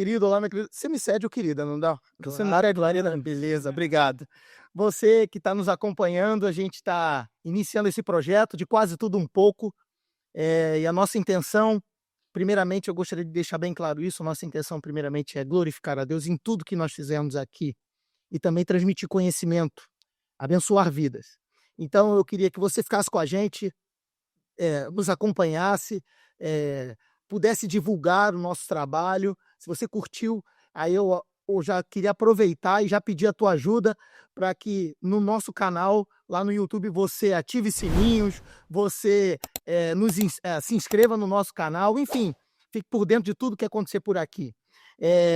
querido, olá, minha querida. Você me cede o querida, não dá? Você não Claro, cede, Larina? Beleza, obrigado. Você que está nos acompanhando, a gente está iniciando esse projeto de quase tudo um pouco, e a nossa intenção, primeiramente, eu gostaria de deixar bem claro isso, nossa intenção, primeiramente, é glorificar a Deus em tudo que nós fizemos aqui e também transmitir conhecimento, abençoar vidas. Então, eu queria que você ficasse com a gente, nos acompanhasse, pudesse divulgar o nosso trabalho. Se você curtiu, aí eu já queria aproveitar e já pedir a tua ajuda para que no nosso canal, lá no YouTube, você ative sininhos, você se inscreva no nosso canal, enfim, fique por dentro de tudo que acontecer por aqui.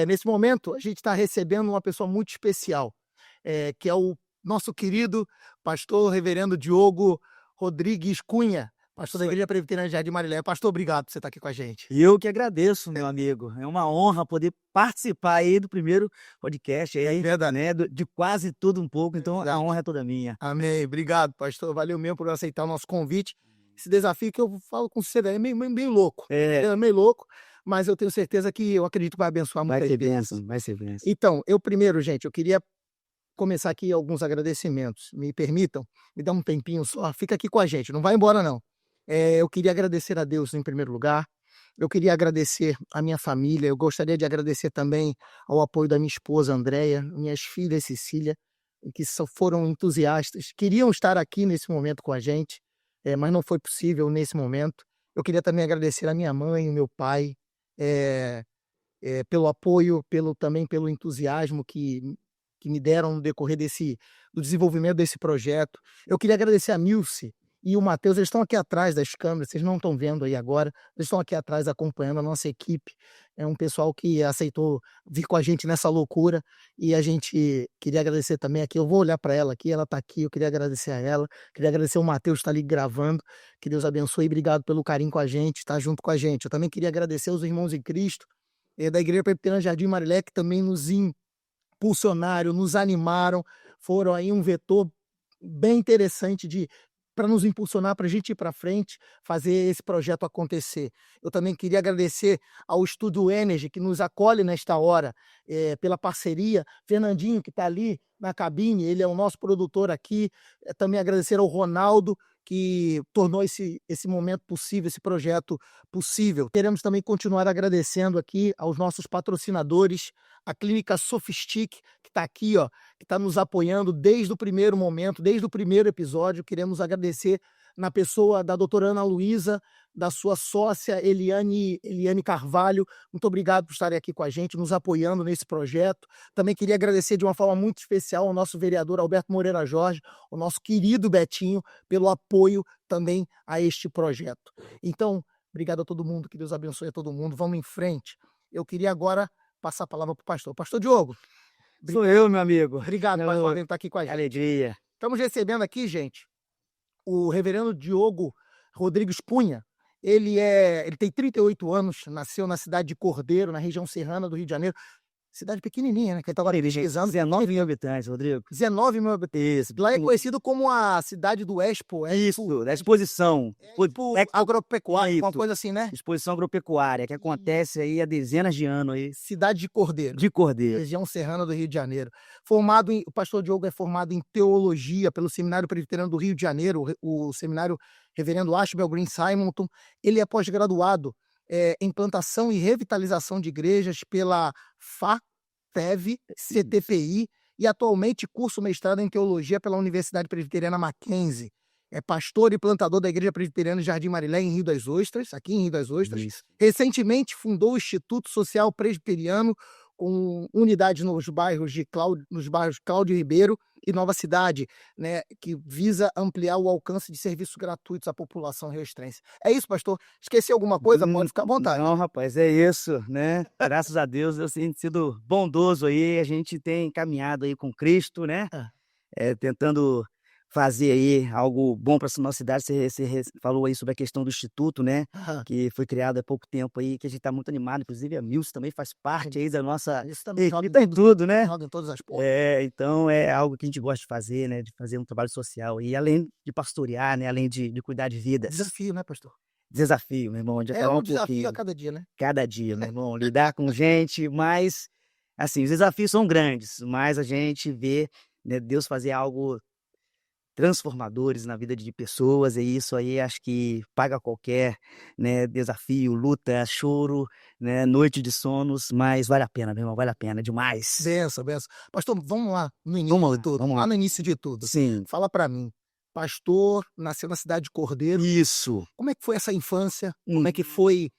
Nesse momento, a gente está recebendo uma pessoa muito especial, que é o nosso querido pastor reverendo Diogo Rodrigues Cunha, pastor da Igreja Presbiteriana de Jardim Marileia. Pastor, obrigado por você estar aqui com a gente. e eu que agradeço, meu amigo. É uma honra poder participar aí do primeiro podcast aí, Verdade. né, de quase tudo um pouco, então a honra é toda minha. Amém. Obrigado, pastor. Valeu mesmo por aceitar o nosso convite. Esse desafio que eu falo com você é meio louco. É, É meio louco, mas eu tenho certeza que eu acredito que vai abençoar vai muitas ser vidas. bênção, vai ser bênção. Então, eu primeiro, gente, eu queria começar aqui alguns agradecimentos. Me permitam, me dá um tempinho só. Fica aqui com a gente, não vai embora não. Eu queria agradecer a Deus em primeiro lugar. Eu queria agradecer a minha família. Eu gostaria de agradecer também ao apoio da minha esposa Andréia, minhas filhas Cecília, que foram entusiastas, queriam estar aqui nesse momento com a gente, mas não foi possível nesse momento. Eu queria também agradecer a minha mãe, o meu pai, eh, pelo apoio, também pelo entusiasmo que me deram no decorrer do desenvolvimento desse projeto. Eu queria agradecer a Nilce e o Matheus, eles estão aqui atrás das câmeras, vocês não estão vendo aí agora, eles estão aqui atrás acompanhando a nossa equipe. É um pessoal que aceitou vir com a gente nessa loucura e a gente queria agradecer também aqui. Eu vou olhar para ela aqui, ela está aqui, eu queria agradecer a ela, queria agradecer o Matheus que está ali gravando, que Deus abençoe e obrigado pelo carinho com a gente, estar junto com a gente. Eu também queria agradecer os irmãos em Cristo, da Igreja Presbiteriana Jardim Marilé, que também nos impulsionaram, nos animaram, foram aí um vetor bem interessante para nos impulsionar, para a gente ir para frente, fazer esse projeto acontecer. Eu também queria agradecer ao Estúdio Energy, que nos acolhe nesta hora, pela parceria. Fernandinho, que está ali na cabine, ele é o nosso produtor aqui. Também agradecer ao Ronaldo, que tornou esse momento possível, esse projeto possível. Queremos também continuar agradecendo aqui aos nossos patrocinadores, a Clínica Sofistic, que está aqui, ó, que está nos apoiando desde o primeiro momento, desde o primeiro episódio. Queremos agradecer na pessoa da doutora Ana Luísa, da sua sócia Eliane Carvalho. Muito obrigado por estarem aqui com a gente, nos apoiando nesse projeto. Também queria agradecer de uma forma muito especial ao nosso vereador Alberto Moreira Jorge, o nosso querido Betinho, pelo apoio também a este projeto. Então, obrigado a todo mundo, que Deus abençoe a todo mundo. Vamos em frente. Eu queria agora passar a palavra para o pastor. Pastor Diogo, Sou eu, meu amigo. obrigado por estar aqui com a Que gente. alegria. Estamos recebendo aqui, gente, o reverendo Diogo Rodrigues Cunha. Ele tem 38 anos, nasceu na cidade de Cordeiro, na região serrana do Rio de Janeiro. Cidade pequenininha, né, que ele está agora pesquisando. 19 mil habitantes, Rodrigo. 19 mil habitantes. Isso. Lá é conhecido como a cidade do Expo. Isso, da exposição. Agropecuária, uma Isso. coisa assim, né? Exposição agropecuária, que acontece aí há dezenas de anos aí, Cidade de Cordeiro, de Cordeiro. região serrana do Rio de Janeiro. O pastor Diogo é formado em teologia pelo Seminário Presbiteriano do Rio de Janeiro, o seminário Reverendo Ashbel Green Simonton. Ele é pós-graduado em plantação e revitalização de igrejas pela FATEV, CTPI, e atualmente curso mestrado em teologia pela Universidade Presbiteriana Mackenzie. É pastor e plantador da Igreja Presbiteriana de Jardim Marilé, em Rio das Ostras, aqui em Rio das Ostras. Isso. Recentemente fundou o Instituto Social Presbiteriano, com unidade nos bairros Cláudio Ribeiro e Nova Cidade, né, que visa ampliar o alcance de serviços gratuitos à população riostrense. É isso, pastor? Esqueci alguma coisa? Pode ficar à vontade. Não, rapaz, é isso, né? Graças a Deus, Deus tem sido bondoso aí, a gente tem caminhado aí com Cristo, né? Tentando fazer aí algo bom para essa nossa cidade. Você falou aí sobre a questão do instituto, né? Que foi criado há pouco tempo aí, que a gente está muito animado. Inclusive a Milce também faz parte aí da nossa... Isso também joga Tá em tudo, né? em todas as pontas. Então é algo que a gente gosta de fazer, né? De fazer um trabalho social. E além de pastorear, né? Além de cuidar de vidas. Desafio, né, pastor? Desafio, meu irmão, de É falar um um desafio pouquinho. a cada dia, né? Cada dia, meu irmão, lidar com gente, mas, assim, os desafios são grandes, mas a gente vê, né, Deus fazer algo transformadores na vida de pessoas, e isso aí acho que paga qualquer, né, desafio, luta, choro, né, noite de sonos, mas vale a pena, meu irmão, vale a pena demais. Benção, benção. Pastor, vamos lá, no início Vamos de lá, tudo, vamos lá lá. no início de tudo. Sim, Fala pra mim, pastor nasceu na cidade de Cordeiro, isso. como é que foi essa infância? Como é que foi,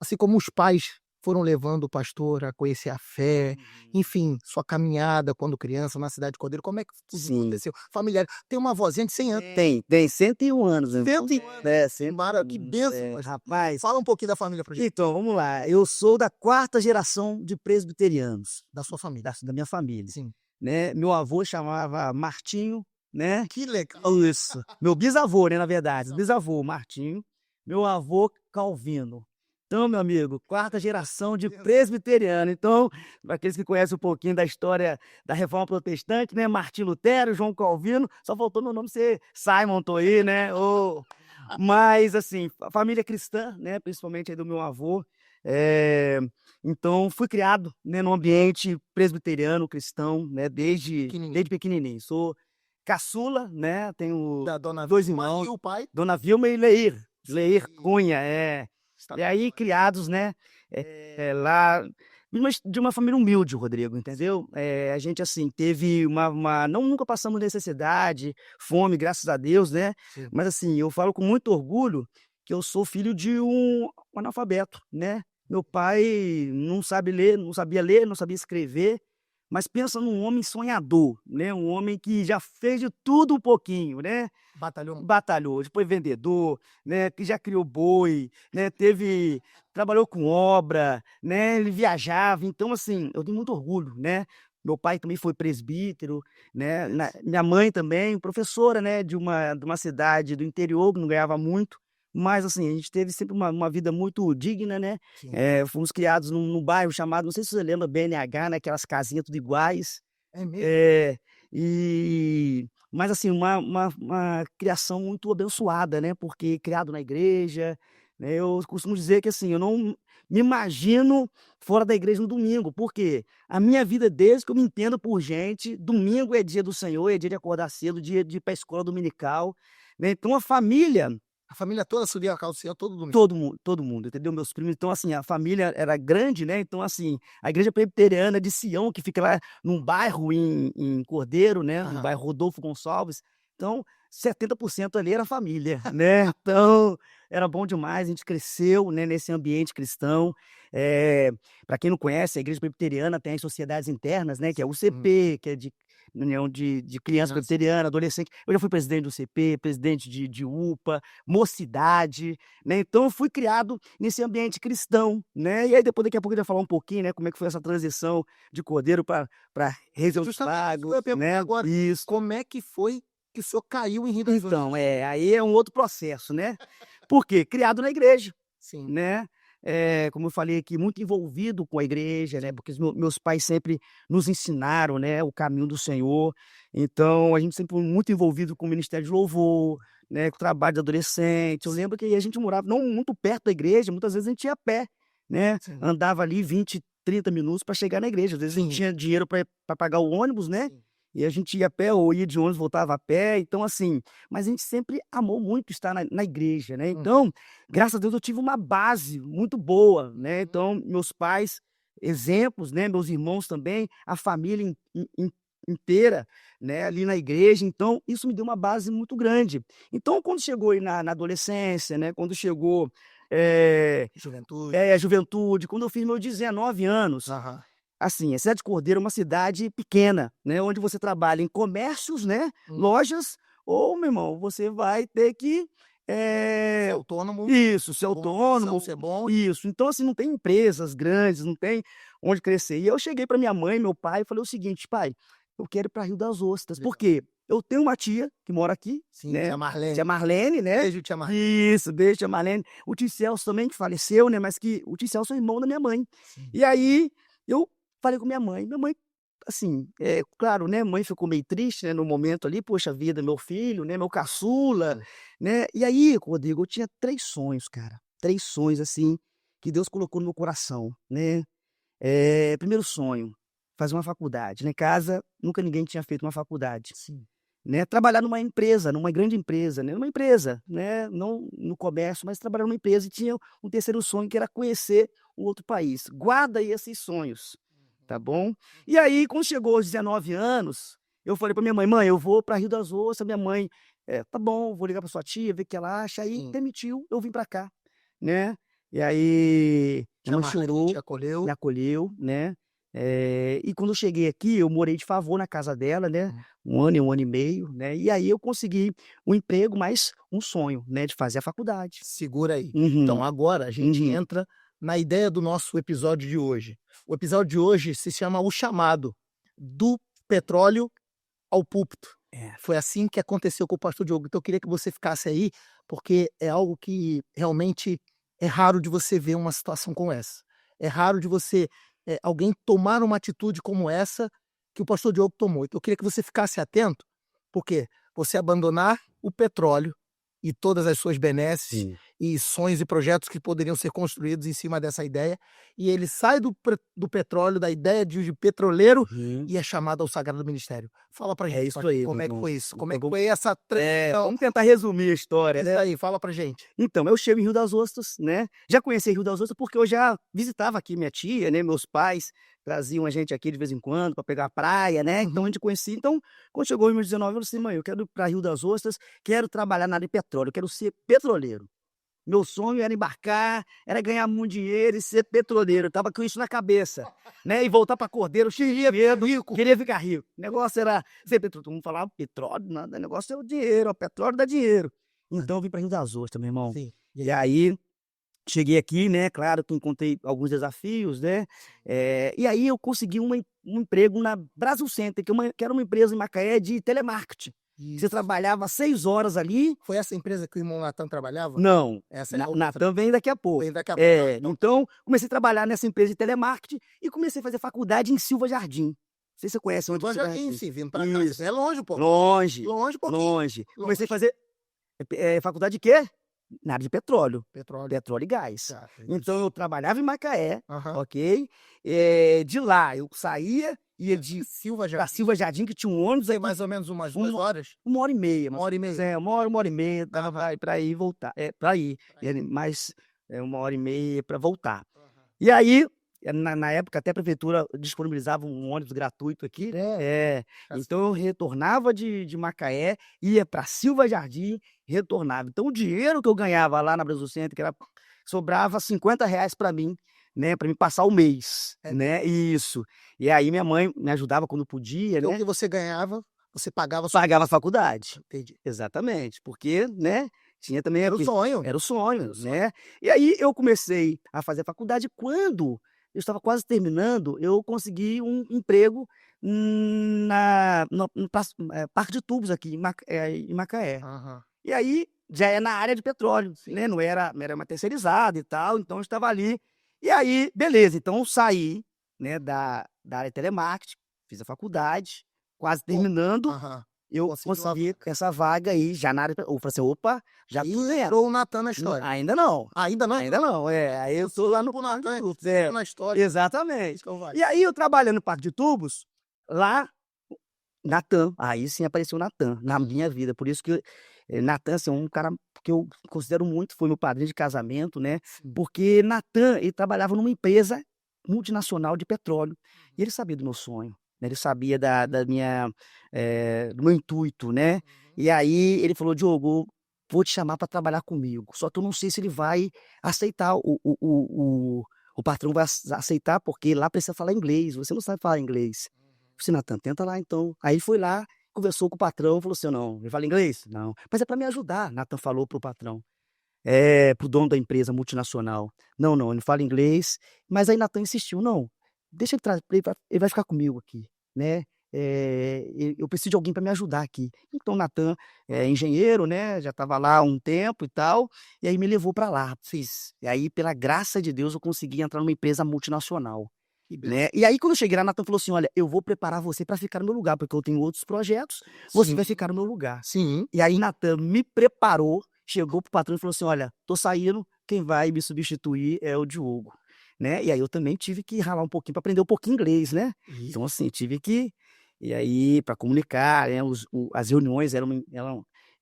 assim como os pais foram levando o pastor a conhecer a fé, enfim, sua caminhada quando criança na cidade de Cordeiro, como é que tudo Sim. aconteceu? Familiar, tem uma vozinha de 100 anos. Tem 101 anos, né? 101 anos. É, 101 Mara, que anos, bênção, pastor. rapaz. Fala um pouquinho da família pra gente, Então, vamos lá, eu sou da 4ª geração de presbiterianos, da sua família. da minha família, Sim. né, meu avô chamava Martinho, né, Que legal. isso, meu bisavô, né, na verdade, bisavô Martinho, meu avô Calvino. Então, meu amigo, 4ª geração de presbiteriano. Então, para aqueles que conhecem um pouquinho da história da Reforma Protestante, né, Martim Lutero, João Calvino, só faltou meu nome ser Simon Toí, né, mas, assim, a família cristã, né, principalmente aí do meu avô, eh, então fui criado, né, num ambiente presbiteriano, cristão, né, desde Pequenininho. pequenininho. Sou caçula, né, tenho Da dona 2 Vilma irmãos, e o pai? Dona Vilma e Leir Sim. Cunha, é. Está E aí criados, né, lá de uma família humilde, Rodrigo, entendeu? A gente, assim, teve não nunca passamos necessidade, fome, graças a Deus, né, Sim. mas, assim, eu falo com muito orgulho que eu sou filho de um analfabeto, né. Meu pai não sabia ler, não sabia escrever, mas pensa num homem sonhador, né, um homem que já fez de tudo um pouquinho, né. Batalhou. Batalhou, depois vendedor, né, que já criou boi, né, trabalhou com obra, né, ele viajava, então, assim, eu tenho muito orgulho, né. Meu pai também foi presbítero, né, minha mãe também, professora, né, de uma cidade do interior, que não ganhava muito, mas, assim, a gente teve sempre uma vida muito digna, né. Sim. Fomos criados num bairro chamado, não sei se você lembra, BNH, né, aquelas casinhas tudo iguais. É mesmo? É, mas, assim, uma criação muito abençoada, né, porque criado na igreja, né, eu costumo dizer que, assim, eu não me imagino fora da igreja no domingo, porque a minha vida, desde que eu me entendo por gente, domingo é dia do Senhor, é dia de acordar cedo, dia de ir para a escola dominical, né, então a família. A família toda subia a calça do Senhor todo domingo. Todo mundo, entendeu? Meus primos, então, assim, a família era grande, né, então, assim, a igreja presbiteriana de Sião, que fica lá num bairro em Cordeiro, né, no Aham. bairro Rodolfo Gonçalves, então 70% ali era família, né, então era bom demais, a gente cresceu, né, nesse ambiente cristão. Pra quem não conhece, a igreja presbiteriana tem as sociedades internas, né, que é o UCP, que é de União de Criança Presbiteriana, Adolescente. Eu já fui presidente do UCP, presidente de UPA, mocidade, né, então eu fui criado nesse ambiente cristão, né, e aí depois daqui a pouco eu ia falar um pouquinho, né, como é que foi essa transição de Cordeiro para Reis dos Justamente isso que eu Lagos, ia perguntar né, agora. isso. Como é que foi que o senhor caiu em Rio das Ostras? Então, aí é um outro processo, né, por quê? Criado na igreja, Sim. né, como eu falei aqui, muito envolvido com a igreja, né, porque os meus pais sempre nos ensinaram, né, o caminho do Senhor, então a gente sempre foi muito envolvido com o ministério de louvor, né, com o trabalho de adolescente. Eu lembro que a gente morava não muito perto da igreja, muitas vezes a gente ia a pé, né, Sim. andava ali 20, 30 minutos para chegar na igreja, às vezes a gente Sim. tinha dinheiro para pagar o ônibus, né, Sim. e a gente ia a pé ou ia de ônibus, voltava a pé, então, assim, mas a gente sempre amou muito estar na igreja, né, então, graças a Deus eu tive uma base muito boa, né, então meus pais, exemplos, né, meus irmãos também, a família inteira, né, ali na igreja, então isso me deu uma base muito grande. Então quando chegou aí na adolescência, né, quando chegou, Juventude. a juventude, quando eu fiz meus 19 anos, Aham. assim, a cidade de Cordeiro é uma cidade pequena, né, onde você trabalha em comércios, né, lojas, ou, meu irmão, você vai ter que, Ser autônomo. isso, ser Bom, autônomo, ser bom. isso. Então, assim, não tem empresas grandes, não tem onde crescer. E eu cheguei para minha mãe, meu pai, e falei o seguinte: "Pai, eu quero ir para Rio das Ostras", Legal. por quê? Eu tenho uma tia que mora aqui, Sim, né, tia Marlene. tia Marlene, né. Beijo, tia Marlene. Isso, beijo, tia Marlene. O tio Celso também, que faleceu, né, mas que o tio Celso é irmão da minha mãe. Sim. E aí, eu falei com minha mãe assim, claro, né, mãe ficou meio triste, né, no momento ali, poxa vida, meu filho, né, meu caçula, né. E aí, Rodrigo, eu tinha 3 sonhos, cara, 3 sonhos, assim, que Deus colocou no meu coração, né. Primeiro sonho, fazer uma faculdade. Lá em casa, nunca ninguém tinha feito uma faculdade, Sim. né. Trabalhar numa empresa, numa grande empresa, né, numa empresa, né, não no comércio, mas trabalhar numa empresa. E tinha um terceiro sonho que era conhecer um outro país. Guarda aí esses sonhos, tá bom. E aí, quando chegou aos 19 anos, eu falei pra minha mãe: "Mãe, eu vou pra Rio das Ostras", minha mãe: "Tá bom, vou ligar pra sua tia, ver o que ela acha", aí Sim. permitiu eu vim pra cá, né. E aí, minha Tia mãe Margaride te chorou, acolheu. me acolheu, né. E quando eu cheguei aqui, eu morei de favor na casa dela, né, Hum. 1 ano e meio, né, e aí eu consegui um emprego, mais um sonho, né, de fazer a faculdade. Segura aí. Então Uhum, agora a gente uhum. entra na ideia do nosso episódio de hoje. O episódio de hoje se chama O Chamado, do petróleo ao púlpito. É. Foi assim que aconteceu com o pastor Diogo. Então eu queria que você ficasse aí, porque é algo que realmente é raro de você ver uma situação como essa. É raro de você, alguém tomar uma atitude como essa que o pastor Diogo tomou. Então eu queria que você ficasse atento, porque você abandonar o petróleo e todas as suas benesses Sim. e sonhos e projetos que poderiam ser construídos em cima dessa ideia, e ele sai do petróleo, da ideia de petroleiro, Uhum. e é chamado ao sagrado ministério. Fala pra É gente, isso pastor, aí, meu como é que irmão. foi isso? Como é Então que foi essa transição? vamos tentar resumir a história, Isso né. aí, fala pra gente. Então, eu chego em Rio das Ostras, né, já conheci Rio das Ostras, porque eu já visitava aqui minha tia, né, meus pais traziam a gente aqui de vez em quando para pegar praia, né, então a Uhum. gente conhecia. Então, quando chegou em meus 19 eu falei assim: "Mãe, eu quero ir pra Rio das Ostras, quero trabalhar na área de petróleo, eu quero ser petroleiro". Meu sonho era embarcar, era ganhar muito dinheiro e ser petroleiro, eu estava com isso na cabeça, né, e voltar para Cordeiro cheio de medo, queria ficar rico. O negócio era ser petróleo, todo mundo falava: "Petróleo nada, o negócio é o dinheiro, o petróleo dá dinheiro". Então eu vim para Rio das Ostras, meu irmão. Sim. E E aí? aí, cheguei aqui, né, claro que encontrei alguns desafios, né, e aí eu consegui um emprego na Brasil Center, que era uma empresa em Macaé de telemarketing. Você Isso. trabalhava 6 horas ali. Foi essa empresa que o irmão Natan trabalhava? Não, Essa é a o outra. Natan vem daqui a pouco. Vem daqui a pouco. Então, Então comecei a trabalhar nessa empresa de telemarketing e comecei a fazer faculdade em Silva Jardim. Não sei se você conhece onde é Silva Silva Jardim, Jardim. sim, vindo pra cá. Isso Isso, é longe, pô. longe, Longe um pouquinho. longe. Comecei a Longe. fazer, faculdade de quê? Na área de petróleo, Petróleo. petróleo e gás. Tá, isso. Então eu trabalhava em Macaé, Aham. ok, de lá eu saía, ia Silva pra Jardim. Silva Jardim, que tinha um ônibus Tem aqui, mais ou menos umas 2 uma horas? 1 hora e meia, 1 hora e meia. 1 hora e meia, dava pra ir e voltar. Pra ir, Pra ir. mais, 1 hora e meia pra voltar. Aham. E aí, na época até a prefeitura disponibilizava um ônibus gratuito aqui, né, Assim. então eu retornava de Macaé, ia pra Silva Jardim, retornava. Então o dinheiro que eu ganhava lá na Brasil Center, que era, sobrava R$ 50 pra mim, né, pra mim passar o mês, É. né, isso. E aí minha mãe me ajudava quando podia, Então o né, que você ganhava, você pagava sua. pagava a faculdade. Entendi. Exatamente, porque, né, tinha também Era o aqui, sonho. era o sonho, Era o sonho. né. E aí eu comecei a fazer a faculdade, quando eu estava quase terminando, eu consegui um emprego, na no parque de tubos aqui em Macaé. Aham. E aí, já é na área de petróleo, Sim. né, não era uma terceirizada e tal, então eu estava ali. E aí, beleza, então eu saí, né, da área de telemarketing, fiz a faculdade, quase Bom. terminando, Aham. eu Conseguiu a consegui vaga. essa vaga aí já na área eu falei assim: "Opa, já Aí tô ganhando". entrou o Natan na história. Ainda não, Ainda não ainda entrou? não. Aí eu tô lá no Tipo, Natan tubos, entrou na história. exatamente. Então vai. E aí eu trabalhando no parque de tubos, lá, Natan, aí sim apareceu o Natan na minha vida, por isso que, Natan, assim, é um cara que eu considero muito, foi meu padrinho de casamento, né, Sim. porque Natan, ele trabalhava numa empresa multinacional de petróleo, e ele sabia do meu sonho, né, ele sabia da minha, do meu intuito, né, Uhum. e aí ele falou: "Diogo, vou te chamar para trabalhar comigo, só que eu não sei se ele vai aceitar, o patrão vai aceitar, porque lá precisa falar inglês, você não sabe falar inglês". Falei assim: "Natan, tenta lá então". Aí foi lá, conversou com o patrão, falou assim: "Não, ele fala inglês?". "Não". "Mas é para me ajudar", Natan falou para o patrão, para o dono da empresa multinacional. "Não, não, ele fala inglês", mas aí Natan insistiu: "Não, deixa ele vai ficar comigo aqui, né, eu preciso de alguém para me ajudar aqui". Então Natan é engenheiro, né, já estava lá há um tempo e tal, e aí me levou para lá. Sim. E aí, pela graça de Deus, eu consegui entrar numa empresa multinacional. Que né? E aí, quando eu cheguei lá, Natan falou assim: olha, eu vou preparar você para ficar no meu lugar, porque eu tenho outros projetos, você Sim. vai ficar no meu lugar. Sim. E aí, Natan me preparou, chegou pro patrão e falou assim: olha, tô saindo, quem vai me substituir é o Diogo. Né? E aí eu também tive que ralar um pouquinho para aprender um pouquinho inglês, né? E Então, assim, tive que. E aí, para comunicar, né? As reuniões eram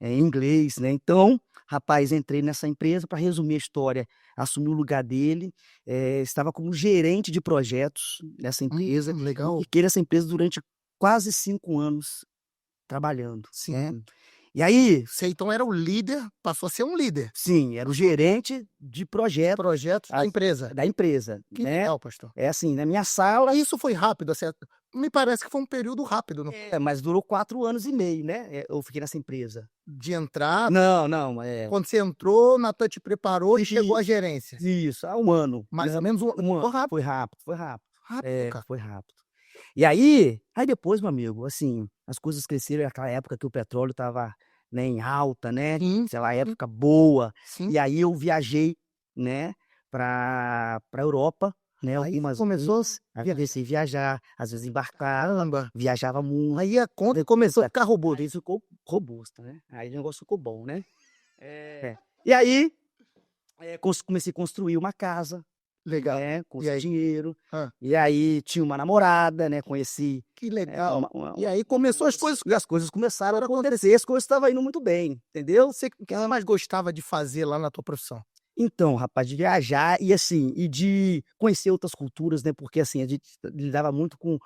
em inglês, né? Então, rapaz, entrei nessa empresa, para resumir a história, assumi o lugar dele, estava como gerente de projetos nessa empresa, e legal. fiquei nessa empresa durante quase 5 anos trabalhando, né? Sim. E aí, Você então era o líder, passou a ser um líder sim, era o gerente de de projeto projetos da empresa. da empresa, Que né? legal, pastor. É assim, na minha sala. Isso foi rápido, assim, me parece que foi um período rápido, não foi? Mas durou 4 anos e meio, né, eu fiquei nessa empresa. De entrar, Não, não, quando você entrou, Natan te preparou e chegou à isso, gerência. isso, há 1 ano, Mais né, ou menos 1 ano. foi rápido, Foi rápido, foi rápido. rápido, É, cara. foi rápido. E aí depois, meu amigo, assim, as coisas cresceram, naquela época que o petróleo estava, né, em alta, né, Sim, aquela sim, época boa, sim. e aí eu viajei, né, pra Europa, né, Aí algumas começou vezes, a aí viajar. comecei a viajar, às vezes embarcar, Caramba. viajava muito. Aí a conta começou a ficar robusta. Aí ficou robusta, né, aí o negócio ficou bom, né. E aí, comecei a construir uma casa, Legal. né, com E esse aí? dinheiro, Hã. e aí tinha uma namorada, né, conheci, Que uma legal. uma E aí começou as coisas e as coisas começaram a acontecer, as coisas estavam indo muito bem, entendeu. o que você mais gostava de fazer lá na tua profissão? Então, rapaz, de viajar e assim, e de conhecer outras culturas, né, porque assim, a gente lidava muito com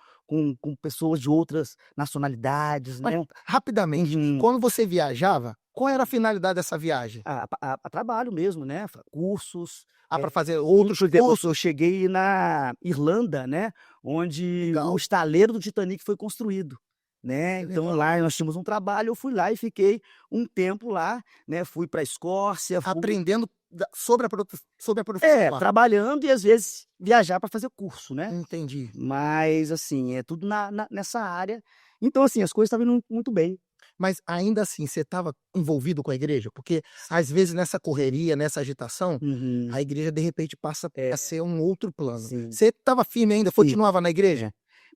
pessoas de outras nacionalidades, Mas, né. rapidamente, Uhum. quando você viajava, qual era a finalidade dessa viagem? A trabalho mesmo, né, cursos, Ah, para fazer outros cursos? eu cheguei na Irlanda, né, onde o Legal, estaleiro do Titanic foi construído, né, que então legal. lá nós tínhamos um trabalho, eu fui lá e fiquei um tempo lá, né, fui pra Escócia, fui Aprendendo sobre a profissão lá. trabalhando e às vezes viajar para fazer curso, né, Entendi. mas assim, é tudo nessa área, então assim, as coisas estavam indo muito bem. Mas ainda assim, você estava envolvido com a igreja? Porque, às vezes, nessa correria, nessa agitação, Uhum. a igreja de repente passa a É, ser um outro plano. sim. Você estava firme ainda, Sim. continuava na igreja? É.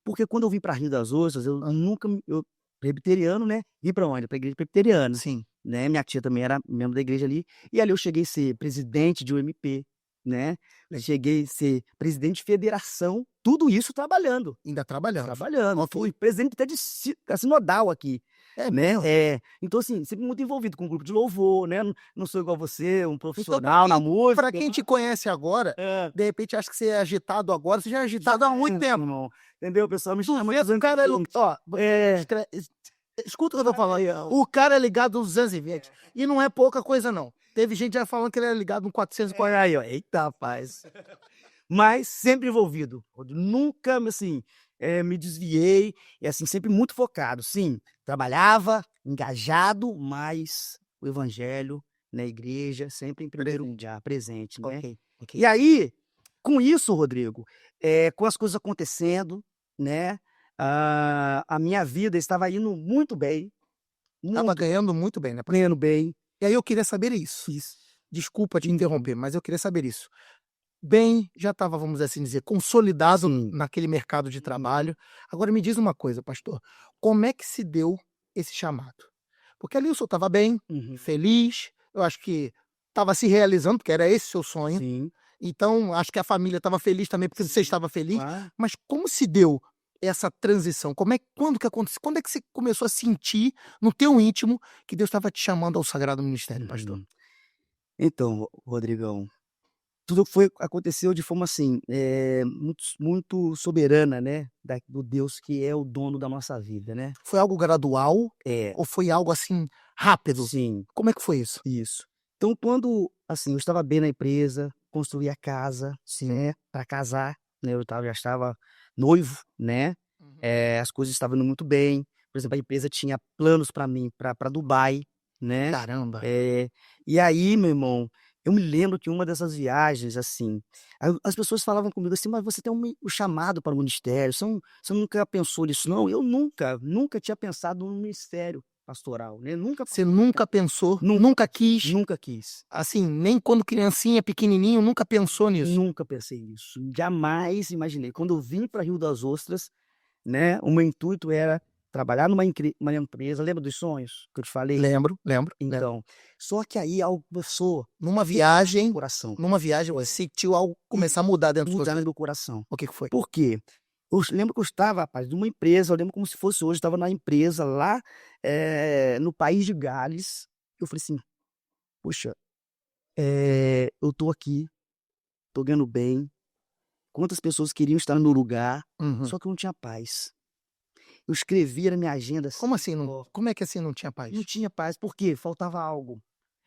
Porque quando eu vim para Rio das Ostras, eu nunca me eu presbiteriano, né, vim para onde? Pra igreja presbiteriana, Sim. né, minha tia também era membro da igreja ali, e ali eu cheguei a ser presidente de UMP, né, cheguei a ser presidente de federação, tudo isso trabalhando, Ainda trabalhando. trabalhando. Ok. Fui presidente até de da sinodal aqui, É né, mesmo? então assim, sempre muito envolvido com grupo de louvor, né, não sou igual você, um Então, profissional na pra música. quem te conhece agora, Hã. de repente acha que você é agitado agora, você já é agitado há muito tempo. Irmão, entendeu? O pessoal me Tu chama vê, de o cara é ó, é. escuta o que eu tô falando. O cara é ligado nos 220, e não é pouca coisa não. Teve gente já falando que ele é ligado no 440. Aí, ó, eita rapaz. Mas sempre envolvido, nunca, assim, me desviei, e assim, sempre muito focado. Sim, trabalhava, engajado, mas o evangelho, na igreja, sempre em primeiro lugar, presente, né. Ok, ok. E aí, com isso, Rodrigo, com as coisas acontecendo, né, a minha vida estava indo muito bem, Estava muito ganhando muito bem, né. ganhando bem. E aí eu queria saber isso. Isso. Desculpa te Uhum. interromper, mas eu queria saber isso. Bem, já estava, vamos assim dizer, consolidado Sim. naquele mercado de Uhum. trabalho. Agora me diz uma coisa, pastor, como é que se deu esse chamado? Porque ali o senhor estava bem, Uhum. feliz, eu acho que estava se realizando, porque era esse seu sonho. Sim. Então, acho que a família estava feliz também, porque você Sim. estava feliz. Claro. Mas como se deu essa transição? Quando que aconteceu? Quando é que você começou a sentir no teu íntimo que Deus estava te chamando ao sagrado ministério, pastor? Uhum. Então, Rodrigão, tudo aconteceu de forma, assim, muito soberana, né, do Deus que é o dono da nossa vida, né. Foi algo gradual É, ou foi algo, assim, rápido? sim, Como é que foi isso? isso. Então quando, assim, eu estava bem na empresa, construí a casa, né, para casar, né, já estava noivo, né, Uhum. as coisas estavam indo muito bem. Por exemplo, a empresa tinha planos para mim, para Dubai, né. Caramba. Eh, e aí, meu irmão, eu me lembro que uma dessas viagens, assim, as pessoas falavam comigo assim: "Mas você tem um chamado para o ministério, você nunca pensou nisso não?" Eu nunca tinha pensado no ministério. pastoral, né? Nunca, Você nunca pensou, Nunca. nunca quis, nunca quis. assim, nem quando criancinha, pequenininho, nunca pensou nisso? Nunca pensei nisso. Jamais imaginei. Quando eu vim para Rio das Ostras, né? O meu intuito era trabalhar uma empresa. Lembra dos sonhos que eu te falei? Lembro. Então, só que aí algo começou Numa no viagem, coração, você sentiu algo começar a mudar dentro do seu mudar no coração. meu coração. O que foi? Por quê? Lembro que eu estava, rapaz, numa empresa, eu lembro como se fosse hoje, eu estava na empresa lá no país de Gales. Eu falei assim, poxa, eu tô aqui, tô ganhando bem. Quantas pessoas queriam estar no meu lugar, Uhum. só que eu não tinha paz. Eu escrevia na minha agenda assim, Como assim? Como é que assim não tinha paz? não tinha paz, por quê? Faltava algo.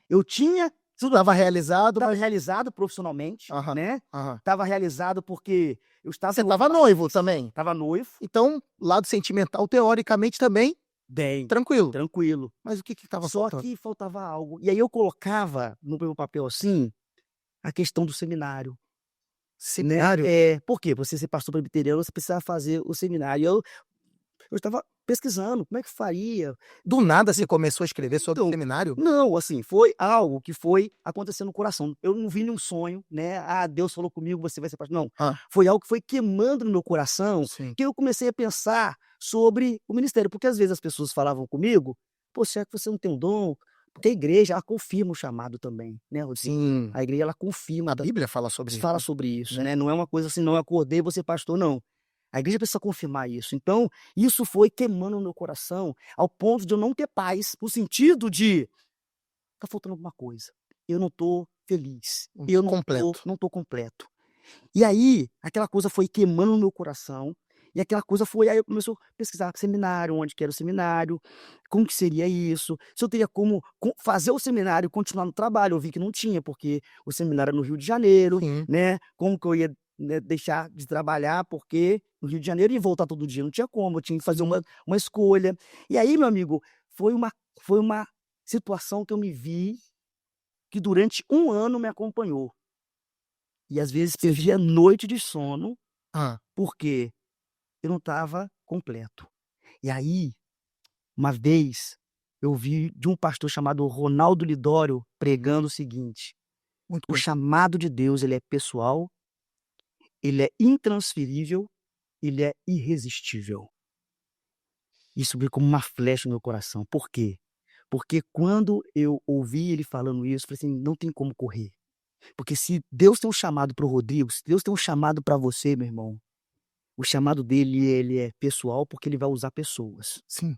Eu tinha, Você estava realizado, estava mas... realizado profissionalmente, Aham, né? aham. Estava realizado porque eu estava Você estava noivo também. estava noivo, Então, lado sentimental, teoricamente, também bem, tranquilo. tranquilo. Mas o que estava Só faltando? que faltava algo. E aí eu colocava no meu papel assim a questão do seminário, né? Seminário? Por quê? Você ser pastor presbiteriano, você precisava fazer o seminário. Eu estava pesquisando como é que faria. Do nada você começou a escrever sobre o Então, seminário? não, assim, foi algo que foi acontecendo no coração. Eu não vi nenhum sonho, né? Ah, Deus falou comigo, você vai ser pastor. Não, Ah, foi algo que foi queimando no meu coração, sim. que eu comecei a pensar sobre o ministério. Porque às vezes as pessoas falavam comigo, pô, será que você não tem um dom? Porque a igreja, ela confirma o chamado também, né, Rodrigo? Sim. A igreja, ela confirma, A Bíblia fala sobre isso. fala sobre isso, né? né? Não é uma coisa assim, não, eu acordei, você pastor, não. A igreja precisa confirmar isso. Então, isso foi queimando no meu coração, ao ponto de eu não ter paz, no sentido de tá faltando alguma coisa. Eu não tô feliz. Eu Completo. não tô completo. E aí, aquela coisa foi queimando no meu coração. E aquela coisa foi, aí eu comecei a pesquisar seminário, onde que era o seminário, como que seria isso, se eu teria como fazer o seminário e continuar no trabalho. Eu vi que não tinha, porque o seminário era no Rio de Janeiro, Sim. né? Como que eu ia, né, deixar de trabalhar, porque no Rio de Janeiro e voltar todo dia, não tinha como, eu tinha que fazer uma escolha. E aí, meu amigo, foi uma situação que eu me vi que durante um ano me acompanhou. E às vezes perdia noite de sono, Ah, porque eu não estava completo. E aí, uma vez, eu vi de um pastor chamado Ronaldo Lidório pregando o seguinte: muito o bem. chamado de Deus, ele é pessoal, ele é intransferível, ele é irresistível. Isso veio como uma flecha no meu coração. Por quê? Porque quando eu ouvi ele falando isso, eu falei assim: não tem como correr. Porque se Deus tem um chamado para o Rodrigo, se Deus tem um chamado para você, meu irmão, o chamado dele, ele é pessoal, porque ele vai usar pessoas. Sim.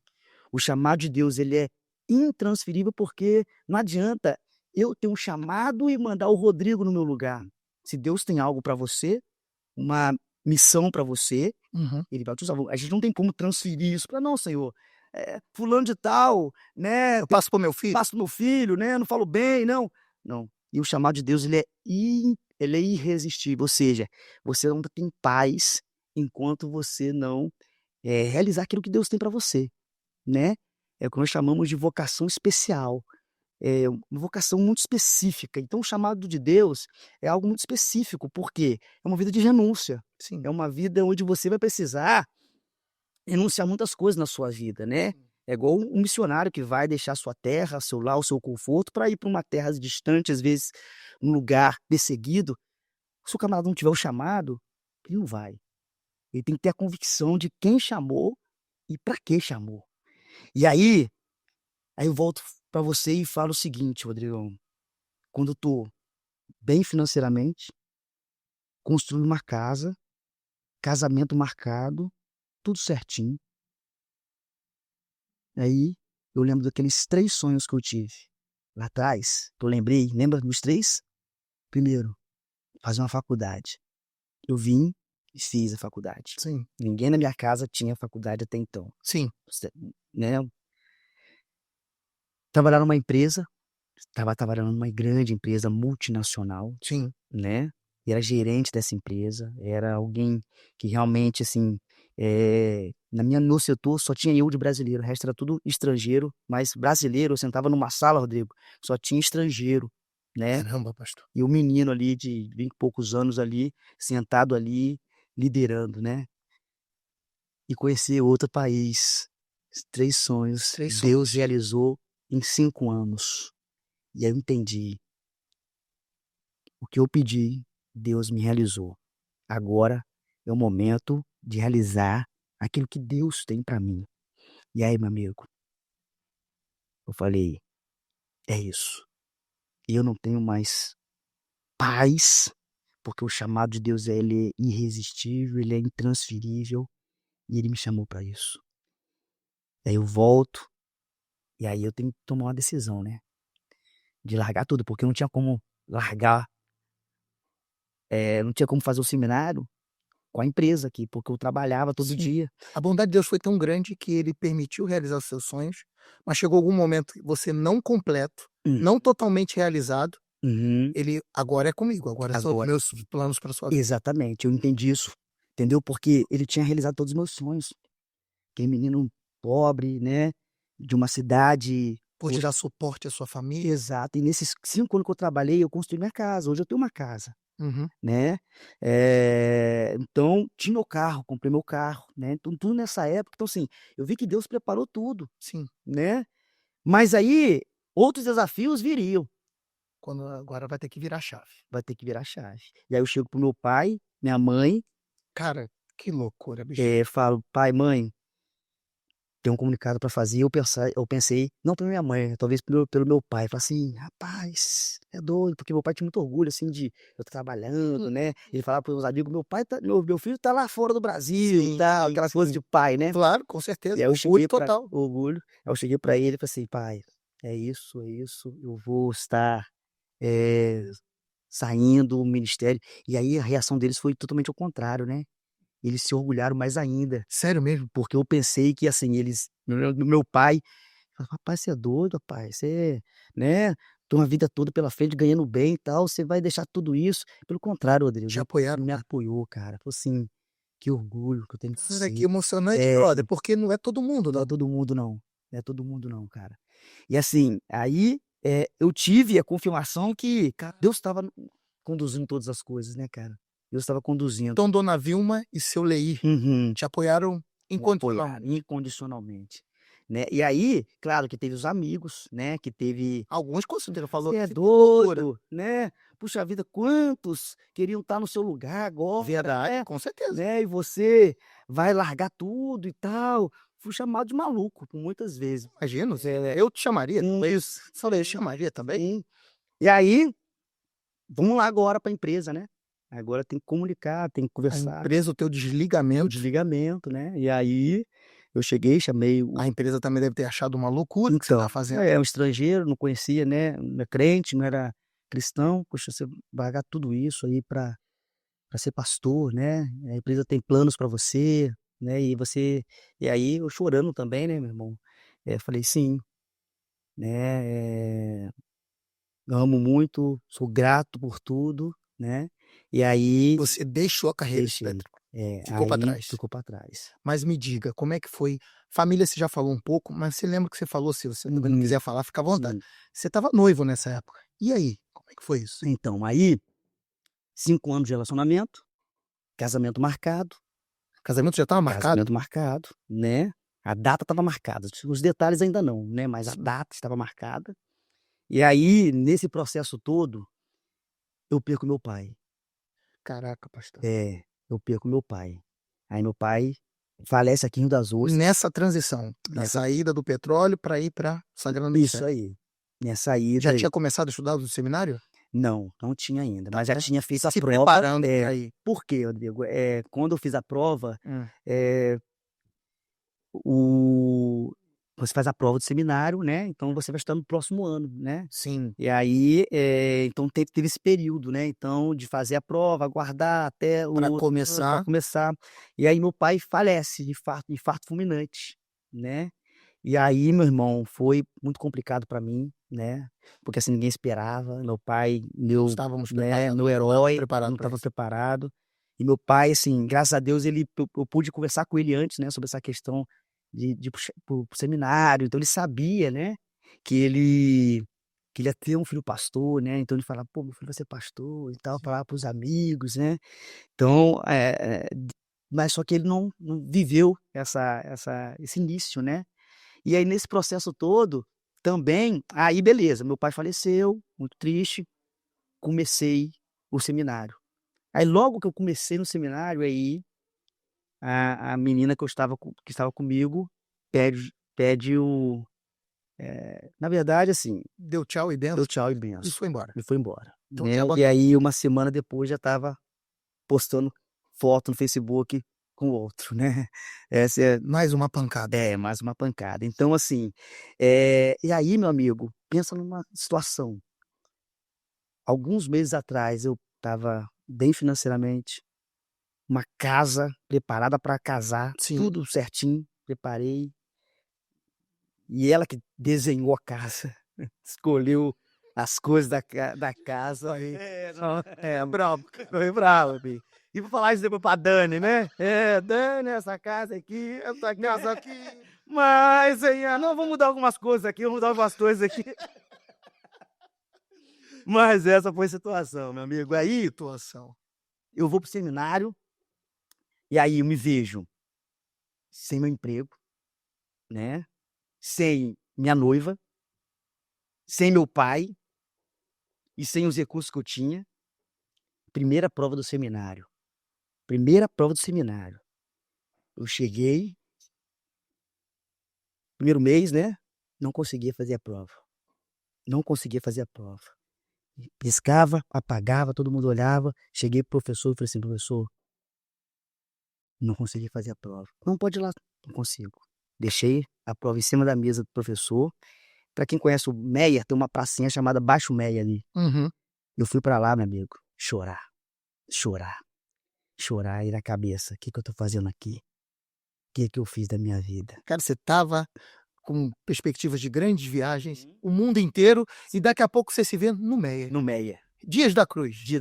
O chamado de Deus, ele é intransferível, porque não adianta eu ter um chamado e mandar o Rodrigo no meu lugar. Se Deus tem algo para você, uma missão para você, Uhum. ele vai te usar. A gente não tem como transferir isso para não, Senhor. Fulano de tal, né? Eu passo pro meu filho? Passo pro meu filho, né? Não falo bem, não. Não. E o chamado de Deus, ele é irresistível. Ou seja, você não tem paz enquanto você não realizar aquilo que Deus tem para você, né? É o que nós chamamos de vocação especial. É uma vocação muito específica. Então, o chamado de Deus é algo muito específico, porque é uma vida de renúncia. Sim. É uma vida onde você vai precisar renunciar muitas coisas na sua vida, né? É igual um missionário que vai deixar sua terra, seu lar, o seu conforto, para ir para uma terra distante, às vezes num lugar perseguido. Se o camarada não tiver o chamado, ele não vai. Ele tem que ter a convicção de quem chamou e para que chamou. E aí eu volto para você e falo o seguinte, Rodrigão: quando eu tô bem financeiramente, construí uma casa, casamento marcado, tudo certinho. Aí eu lembro daqueles 3 sonhos que eu tive lá atrás, que eu lembrei. Lembra dos 3? Primeiro, fazer uma faculdade. Eu vim e fiz a faculdade. Sim. Ninguém na minha casa tinha faculdade até então, Sim. né? Trabalhar numa empresa, estava trabalhando numa grande empresa multinacional, Sim. né? E era gerente dessa empresa, era alguém que realmente, assim, no setor só tinha eu de brasileiro, o resto era tudo estrangeiro, mas brasileiro, eu sentava numa sala, Rodrigo, só tinha estrangeiro, né? Caramba, pastor. E o menino ali de 20 e poucos anos ali, sentado ali, liderando, né? E conhecer outro país, Os 3 Os sonhos 3 Deus sonhos. realizou em 5 anos. E aí eu entendi, o que eu pedi, Deus me realizou. Agora é o momento de realizar aquilo que Deus tem para mim. E aí, meu amigo, eu falei: "É isso". E eu não tenho mais paz, porque o chamado de Deus, ele é irresistível, ele é intransferível, e ele me chamou para isso. Aí eu volto, e aí eu tenho que tomar uma decisão, né, de largar tudo, porque não tinha como largar, não tinha como fazer o seminário com a empresa aqui, porque eu trabalhava todo Sim. dia. A bondade de Deus foi tão grande que ele permitiu realizar os seus sonhos, mas chegou algum momento que você não completo, Hum, não totalmente realizado, uhum. ele agora é comigo, agora são Agora meus planos para sua vida. exatamente, eu entendi isso, entendeu, porque ele tinha realizado todos os meus sonhos. Aquele menino pobre, né, de uma cidade. Pôde dar suporte à sua família. Exato, e nesses 5 anos que eu trabalhei, eu construí minha casa, hoje eu tenho uma casa, Uhum, né, então tinha meu carro, comprei meu carro, né, então tudo nessa época, então assim, eu vi que Deus preparou tudo, sim. né, mas aí outros desafios viriam, Quando agora vai ter que virar a chave. vai ter que virar a chave. E aí eu chego para o meu pai, minha mãe, Cara, que loucura, bicho. falo: "Pai, mãe, tem um comunicado para fazer", eu pensei, não para minha mãe, talvez pelo meu pai, falei assim: "Rapaz, é doido", porque meu pai tinha muito orgulho, assim, de eu estar trabalhando, né, ele falava para os amigos: "Meu filho tá lá fora do Brasil", e Sim, tal, aquelas coisas sim. de pai, né. Claro, com E certeza. aí eu Orgulho cheguei para total. orgulho, aí eu cheguei para ele e falei assim: "Pai, é isso, eu vou estar, eh, saindo do ministério", e aí a reação deles foi totalmente ao contrário, né, eles se orgulharam mais ainda, Sério mesmo? porque eu pensei que, assim, eles meu pai falava: "Rapaz, você é doido, rapaz, você, né, tem uma vida toda pela frente ganhando bem e tal, você vai deixar tudo isso?" Pelo contrário, Rodrigo, Te ele apoiaram, me cara. apoiou, cara, falou assim: "Que orgulho que eu tenho de Cara, você". que emocionante, É, brother, porque não é todo mundo, não é não. todo mundo não, não é todo mundo não, cara. E assim, aí, eu tive a confirmação que, cara, Deus estava conduzindo todas as coisas, né, cara. Deus estava conduzindo. Então, dona Vilma e seu Leir Uhum. te apoiaram Me apoiaram incondicionalmente. incondicionalmente, né. E aí, claro que teve os amigos, né, que teve: Alguns consideram, falou "Você é que é loucura. doido, né, puxa vida, quantos queriam estar no seu lugar agora, Verdade, com certeza. né, e você vai largar tudo e tal". Fui chamado de maluco por muitas vezes. Imagino, eu te chamaria, talvez Isso, seu Leir chamaria também. sim. E aí, vamos lá agora para a empresa, né. Agora tem que comunicar, tem que A conversar, empresa, o teu o desligamento, desligamento, né. E aí, eu cheguei, chamei o a empresa também deve ter achado uma loucura o que você então, tá fazendo. é um estrangeiro, não conhecia, né, não é crente, não era cristão, poxa, você largar tudo isso aí para ser pastor, né, a empresa tem planos para você, né, e aí eu chorando também, né, meu irmão, falei: "Sim, né, amo muito, sou grato por tudo", né, e aí Você deixou a carreira de deixei. elétrico, É, ficou para aí trás. ficou para trás. Mas me diga, como é que foi? Família você já falou um pouco, mas você lembra que você falou, se você também não Uhum, quiser falar, fica à vontade. sim. Você estava noivo nessa época. E aí, como é que foi isso? Então, aí, 5 anos de relacionamento, casamento marcado. Casamento já estava marcado? Casamento marcado, né, a data estava marcada, os detalhes ainda não, né, mas a Sim. data estava marcada. E aí, nesse processo todo, eu perco meu pai. Caraca, pastor. É, eu perco meu pai. Aí meu pai falece aqui em Rio das Ostras, Nessa transição, da nessa saída do petróleo para ir para Sagrada do Céu. isso aí, nessa ida Já aí. tinha começado a estudar no seminário? Não, não tinha ainda, mas já Tava tinha feito a se prova. preparando para ir. Por quê, Rodrigo? Quando eu fiz a prova, Hum, eh O você faz a prova do seminário, né, então você vai estudar no próximo ano, né. sim, E aí, então teve esse período, né, então de fazer a prova, aguardar até o para outro ano pra começar. começar. E aí meu pai falece de infarto fulminante, né. E aí, meu irmão, foi muito complicado para mim, né, porque, assim, ninguém esperava, meu pai, Não meu, estávamos né, meu preparados, não estávamos herói, preparados não para estava isso. preparado. E meu pai, assim, graças a Deus ele eu pude conversar com ele antes, né, sobre essa questão de ir para o seminário, então ele sabia, né, que ele que ele ia ter um filho pastor, né, então ele falava: "Pô, meu filho vai ser pastor", e tal, falava para os amigos, né. Então, mas só que ele não viveu esse início, né. E aí, nesse processo todo, também, aí beleza, meu pai faleceu, muito triste, comecei o seminário. Aí logo que eu comecei no seminário, aí a menina que estava comigo pede na verdade, assim, Deu tchau e deu benção tchau e e benção, foi embora. e foi embora, Então né. acabou E aqui. aí uma semana depois já estava postando foto no Facebook com outro, né. Essa Mais uma pancada. mais uma pancada. Então assim, e aí meu amigo, pensa numa situação, alguns meses atrás eu estava bem financeiramente, uma casa preparada para casar, Sim. tudo certinho, preparei, e ela que desenhou a casa, escolheu as coisas da casa, aí não, bravo, foi bravo, amigo. E vou falar isso depois pra Dani, né. Dani, essa casa aqui, essa casa aqui, mas aí, não, vamos mudar algumas coisas aqui, vamos mudar algumas coisas aqui. Mas essa foi a situação, meu amigo. Aí, Situação. eu vou para o seminário, e aí eu me vejo sem meu emprego, né, sem minha noiva, sem meu pai e sem os recursos que eu tinha. Primeira prova do seminário, primeira prova do seminário. Eu cheguei, primeiro mês, né, não conseguia fazer a prova, não conseguia fazer a prova. Piscava, apagava, todo mundo olhava, cheguei para o professor e falei assim: "Professor, não consegui fazer a prova". "Não, pode ir lá". "Não consigo". Deixei a prova em cima da mesa do professor. Para quem conhece o Meia, tem uma pracinha chamada Baixo Meia ali. Uhum. Eu fui para lá, meu amigo, chorar, chorar, chorar aí na cabeça: "Que eu tô fazendo aqui? Que eu fiz da minha vida?". Cara, você estava com perspectivas de grandes viagens, o mundo inteiro, e daqui a pouco você se vê no Meia. No Meia, Dias da Cruz. dia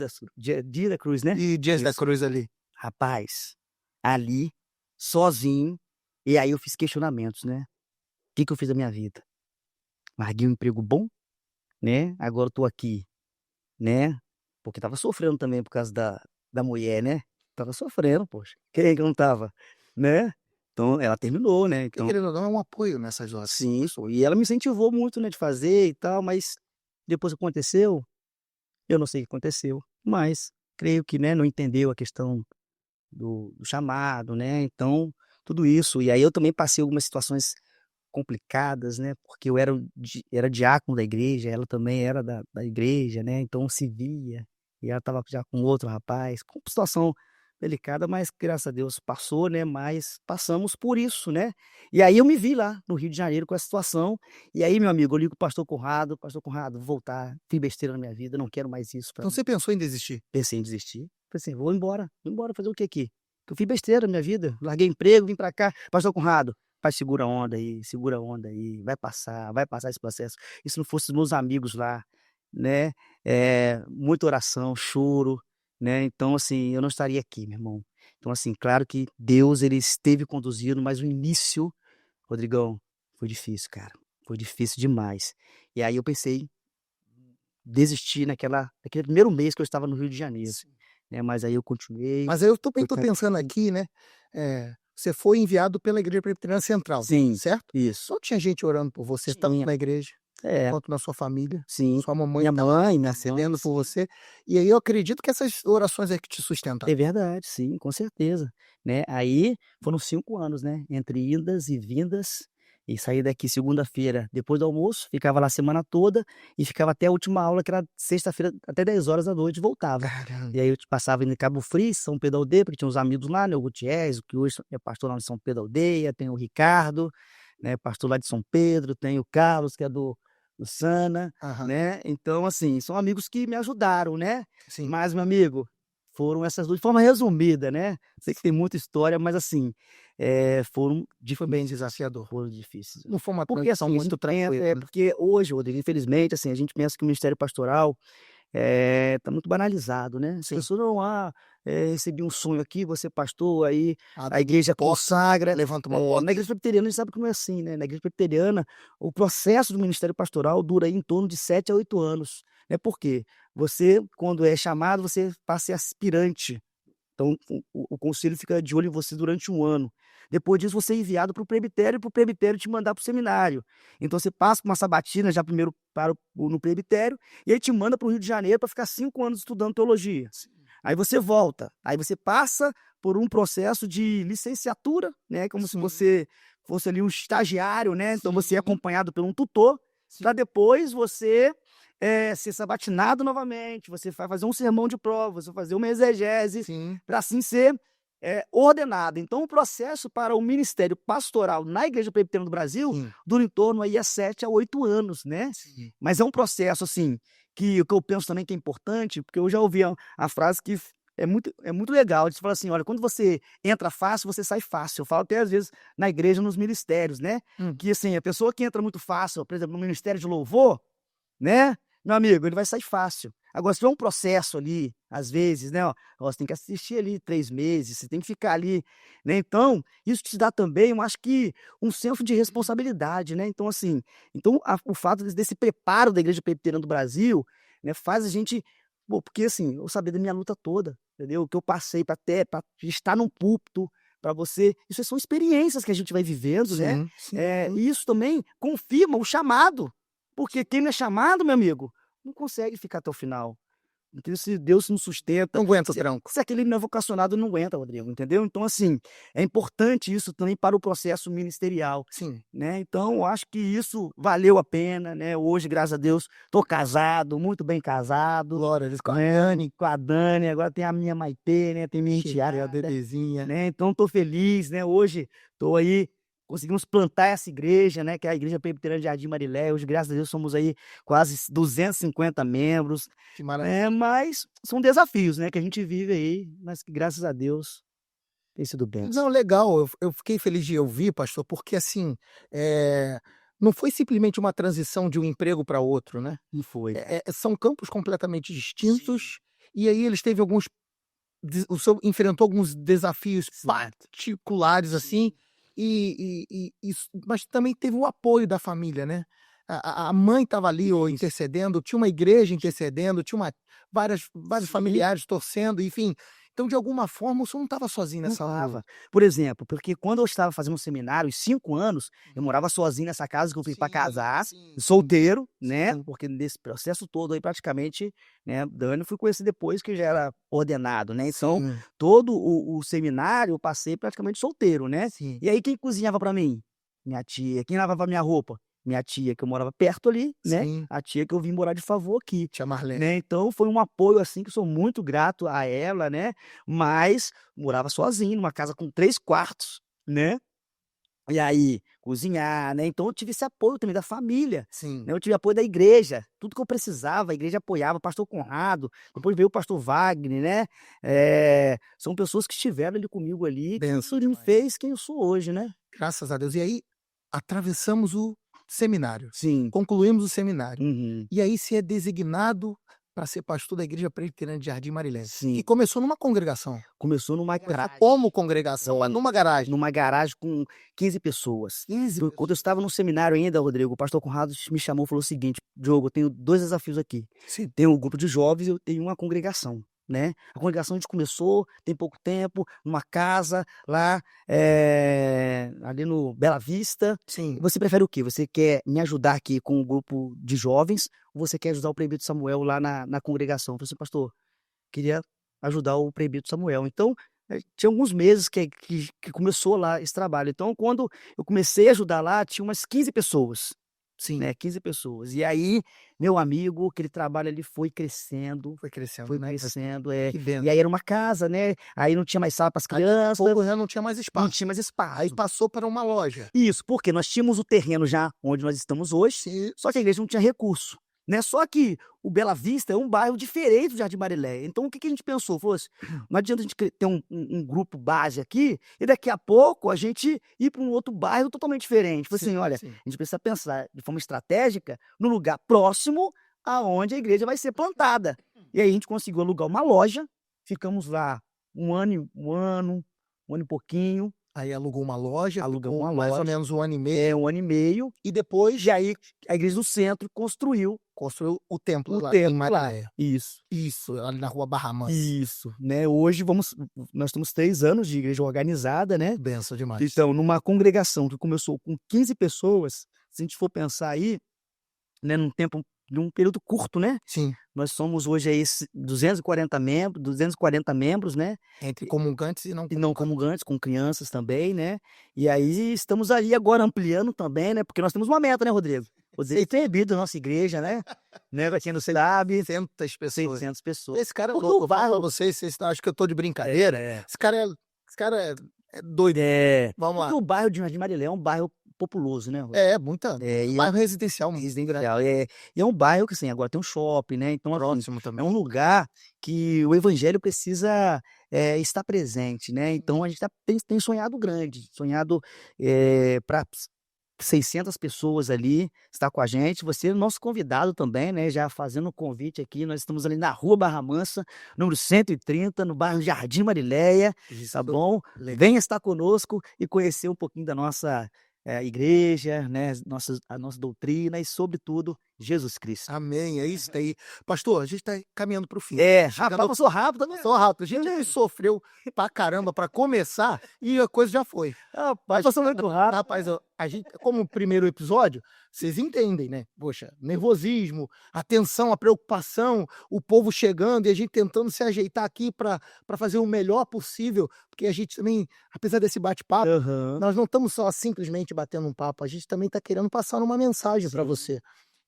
da cruz, né? E Dias da Isso. Cruz ali. Rapaz, ali, sozinho, e aí eu fiz questionamentos, né. Que eu fiz da minha vida? Larguei um emprego bom, né, agora eu tô aqui, né, porque estava sofrendo também por causa da mulher, né. Estava sofrendo, poxa, quem é que não estava, né. Então ela terminou, né, Porque então querendo ou não, é um apoio nessas horas. sim, isso. E ela me incentivou muito, né, de fazer e tal, mas depois que aconteceu, eu não sei o que aconteceu, mas creio que, né, não entendeu a questão do chamado, né, então tudo isso. E aí eu também passei algumas situações complicadas, né, porque eu era diácono da igreja, ela também era da igreja, né, então se via, e ela estava já com outro rapaz, com situação delicada, mas graças a Deus passou, né, mas passamos por isso, né. E aí eu me vi lá no Rio de Janeiro com essa situação, e aí meu amigo, eu ligo para o pastor Conrado: "Pastor Conrado, vou voltar, fiz besteira na minha vida, não quero mais isso pra Então mim". você pensou em desistir. Pensei em desistir, falei assim: vou embora fazer o que aqui? Que eu fiz besteira na minha vida, larguei emprego, vim pra cá. Pastor Conrado, pai, segura a onda aí, vai passar esse processo. E se não fosse os meus amigos lá, né, muita oração, choro, né, então assim, eu não estaria aqui, meu irmão. Então assim, claro que Deus ele esteve conduzindo, mas o início, Rodrigão, foi difícil, cara, foi difícil demais. E aí eu pensei desistir naquele primeiro mês que eu estava no Rio de Janeiro, Sim. né, mas aí eu continuei, Mas aí eu também fui estou pensando aqui, né, você foi enviado pela Igreja Presbiteriana Central, sim, certo? isso. Então tinha gente orando por você, tanto Tinha. na igreja, É, quanto na sua família. sim. Sua mamãe Minha estava mãe, intercedendo por sim. você, e aí eu acredito que essas orações é que te sustentaram. É verdade, sim, com certeza, né. Aí foram 5 anos, né, entre indas e vindas, e saí daqui segunda-feira depois do almoço, ficava lá a semana toda e ficava até a última aula que era sexta-feira até 22h voltava. Caramba. E aí eu passava em Cabo Frio, São Pedro da Aldeia, porque tinha uns amigos lá, né, o Gutierrez, que hoje é pastor lá em São Pedro da Aldeia, tem o Ricardo, né, pastor lá de São Pedro, tem o Carlos que é do Sana, Aham, né. Então assim, são amigos que me ajudaram, né. sim. Mas meu amigo, foram essas 2 de forma resumida, né, sei que tem muita história, mas assim, foram Foi bem difíceis, desafiador. foram difíceis. Não foi uma Porque transição assim, a gente muito tranquila, né. porque hoje, Rodrigo, infelizmente, assim, a gente pensa que o ministério pastoral, tá muito banalizado, né. As Sim. pessoas: "Não, recebi um sonho aqui, vou ser pastor", aí Abre a igreja porta, consagra. levanta uma porta. Na igreja presbiteriana a gente sabe que não é assim, né, na igreja presbiteriana, o processo do ministério pastoral dura aí em torno de 7 a 8 anos, né. Por quê? Você, quando é chamado, você passa a ser aspirante, então o conselho fica de olho em você durante 1 ano. Depois disso, você é enviado para o presbitério te mandar para o seminário. Então, você passa por uma sabatina já primeiro no presbitério, e aí te manda para o Rio de Janeiro para ficar 5 anos estudando teologia. Aí você volta, aí você passa por um processo de licenciatura, né? Como se você fosse ali um estagiário, né? Então, você é acompanhado por um tutor, para depois você ser sabatinado novamente, você vai fazer um sermão de prova, você vai fazer uma exegese, para assim ser ordenado. Então, o processo para o ministério pastoral na Igreja Presbiteriana do Brasil dura em torno aí a 7 a 8 anos, né? Mas é um processo, assim, que o que eu penso também que é importante, porque eu já ouvi a frase que é muito legal, de falar assim, olha, quando você entra fácil, você sai fácil. Eu falo até às vezes na igreja, nos ministérios, né? Que assim, a pessoa que entra muito fácil, por exemplo, no ministério de louvor, né? Meu amigo, ele vai sair fácil. Agora, se tiver um processo ali, às vezes, né? Ó, você tem que assistir ali 3 meses, você tem que ficar ali, né? Então, isso te dá também, eu acho que, um senso de responsabilidade, né? Então, assim, o fato desse preparo da Igreja Presbiteriana do Brasil, né, faz a gente, pô, porque assim, eu sabia da minha luta toda, entendeu? O que eu passei para estar num púlpito, para você. Isso são experiências que a gente vai vivendo, né? E isso também confirma o chamado. Porque quem não é chamado, meu amigo, não consegue ficar até o final. Então, se Deus não sustenta, Não aguenta o tranco. se aquele não é vocacionado, não aguenta, Rodrigo, entendeu? Então, assim, é importante isso também para o processo ministerial, né? Então, eu acho que isso valeu a pena, né? Hoje, graças a Deus, estou casado, muito bem casado. Glória a Deus, com a né? Dani. Com a Dani, agora tem a minha Maitê, né? Tem minha enteada, né? Então, estou feliz, né? Hoje, estou aí, conseguimos plantar essa igreja, né? Que é a Igreja Presbiteriana de Jardim Marilé. Hoje, graças a Deus, somos aí quase 250 membros. Que maravilha. Mas são desafios, né? Que a gente vive aí, mas que graças a Deus tem sido bem. Não, legal, eu fiquei feliz de ouvir, pastor, porque assim, não foi simplesmente uma transição de um emprego para outro, né? Não foi. São campos completamente distintos, e aí eles teve alguns o senhor enfrentou alguns desafios particulares, assim, mas também teve o apoio da família, né? A mãe estava ali intercedendo, tinha uma igreja intercedendo, tinha vários familiares torcendo, enfim. Então, de alguma forma, o senhor não estava sozinho nessa hora. Por exemplo, porque quando eu estava fazendo um seminário, os 5 anos, eu morava sozinho nessa casa que eu fui para casar, solteiro, né? Porque nesse processo todo aí, praticamente, né, Dani, eu fui conhecer depois que já era ordenado, né? Então, todo o seminário eu passei praticamente solteiro, né? E aí, quem cozinhava para mim? Minha tia. Quem lavava minha roupa? Minha tia, que eu morava perto ali, né? A tia que eu vim morar de favor aqui. Tia Marlene. Né? Então, foi um apoio, assim, que eu sou muito grato a ela, né? Mas morava sozinho, numa casa com 3 quartos, né? E aí, cozinhar, né? Então, eu tive esse apoio também da família. Né? Eu tive apoio da igreja. Tudo que eu precisava, a igreja apoiava. O pastor Conrado, depois veio o pastor Wagner, né? São pessoas que estiveram ali comigo ali, que isso me fez quem eu sou hoje, né? Graças a Deus. E aí, atravessamos o seminário. Sim. Concluímos o seminário. Uhum. E aí se é designado para ser pastor da Igreja Presbiteriana de Jardim Marilé. Sim. E começou numa congregação. Começou numa garagem. Como congregação, mas numa garagem. Numa garagem com 15 pessoas. 15 pessoas. Quando eu estava no seminário ainda, Rodrigo, o pastor Conrado me chamou e falou o seguinte: Diogo, eu tenho 2 desafios aqui. Tem um grupo de jovens e eu tenho uma congregação. Né? A congregação a gente começou, tem pouco tempo, numa casa lá, ali no Bela Vista. Você prefere o quê? Você quer me ajudar aqui com um grupo de jovens ou você quer ajudar o presbítero Samuel lá na congregação? Eu falei assim, pastor, queria ajudar o presbítero Samuel. Então, tinha alguns meses que começou lá esse trabalho. Então, quando eu comecei a ajudar lá, tinha umas 15 pessoas. Né, 15 pessoas. E aí, meu amigo, aquele trabalho ali foi crescendo. Foi crescendo. E aí era uma casa, né? Aí não tinha mais sala para as crianças. Já não tinha mais espaço. Não tinha mais espaço. Aí passou para uma loja. Isso, porque nós tínhamos o terreno já onde nós estamos hoje, só que a igreja não tinha recurso. Né? Só que o Bela Vista é um bairro diferente do Jardim Marilé. Então, o que a gente pensou? Falou assim, não adianta a gente ter um grupo base aqui e daqui a pouco a gente ir para um outro bairro totalmente diferente. Falei assim, olha, a gente precisa pensar de forma estratégica no lugar próximo aonde a igreja vai ser plantada. E aí a gente conseguiu alugar uma loja, ficamos lá um ano e pouquinho, Aí alugou uma loja, Alugamos ficou uma mais ou loja. menos 1 ano e meio, 1 ano e meio, e depois e aí a igreja do centro construiu construiu o templo o lá em templo lá. Marileia. Isso. Isso, ali na rua Barra Mansa. Isso, né, hoje nós temos 3 anos de igreja organizada, né, Benção demais. então numa congregação que começou com 15 pessoas, se a gente for pensar aí, né, num período curto, né, Sim, nós somos hoje aí 240 membros, né, entre comungantes e não e não comungantes. comungantes, com crianças também, né, e aí estamos aí agora ampliando também, né, porque nós temos uma meta, né, Rodrigo? Poder ter da nossa igreja, né, pra quem não sabe, 600 pessoas. 600 pessoas. Esse cara é Porque louco, o eu falo pra bairro vocês acham que eu tô de brincadeira. Esse cara é doido. Vamos porque lá. o bairro de Jardim Marilé é um bairro populoso, né, Rodrigo? É, muita E bairro residencial mesmo, residencial, e é um bairro que, assim, agora tem um shopping, né, então, assim, próximo é também. um lugar que o evangelho precisa, estar presente, né, então a gente tem sonhado grande, sonhado, pra 600 pessoas ali estar com a gente, você é nosso convidado também, né, já fazendo um convite aqui, nós estamos ali na rua Barra Mansa, número 130, no bairro Jardim Marileia, Isso, tá bom? legal. Venha estar conosco e conhecer um pouquinho da nossa, igreja, né, a nossa doutrina e, sobretudo, Jesus Cristo. Amém, é isso daí. Pastor, a gente tá caminhando para o fim. Rapaz, Chegando passou rápido, né? Passou rápido. A gente sofreu pra caramba pra começar e a coisa já foi. Rapaz, passou muito rápido. Rapaz, a gente, como o primeiro episódio, vocês entendem, né? Poxa, nervosismo, a tensão, a preocupação, o povo chegando e a gente tentando se ajeitar aqui pra fazer o melhor possível, porque a gente também, apesar desse bate-papo, Aham. nós não estamos só simplesmente batendo um papo, a gente também está querendo passar uma mensagem para Sim. você.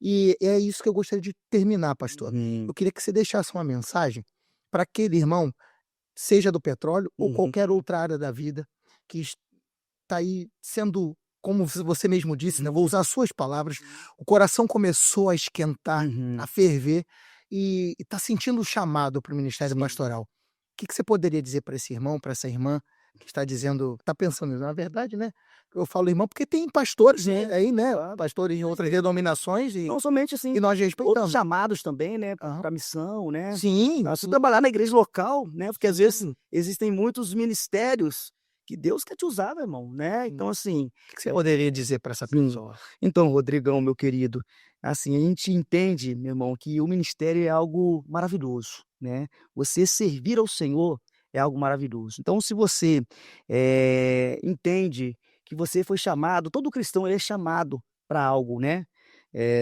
E é isso que eu gostaria de terminar, pastor. Uhum. Eu queria que você deixasse uma mensagem para aquele irmão, seja do petróleo ou Uhum. qualquer outra área da vida, que está aí sendo, como você mesmo disse, né? Vou usar as suas palavras, o coração começou a esquentar, Uhum. a ferver e está sentindo o chamado para o ministério Sim. pastoral. O que você poderia dizer para esse irmão, para essa irmã que está dizendo, está pensando, na verdade, né? Eu falo irmão porque tem pastores Sim, aí, né? claro. Pastores em outras denominações Não somente assim, e nós outros respeitamos. chamados também, né, Aham. pra missão, né. Sim, Nós sim. trabalhar na igreja local, né, porque às vezes Sim. existem muitos ministérios que Deus quer te usar, meu irmão, né. Então, assim, O que você poderia dizer para essa sim. pessoa? Então, Rodrigão, meu querido, assim, a gente entende, meu irmão, que o ministério é algo maravilhoso, né. Você servir ao Senhor é algo maravilhoso. Então, se você, entende que você foi chamado, todo cristão ele é chamado para algo, né.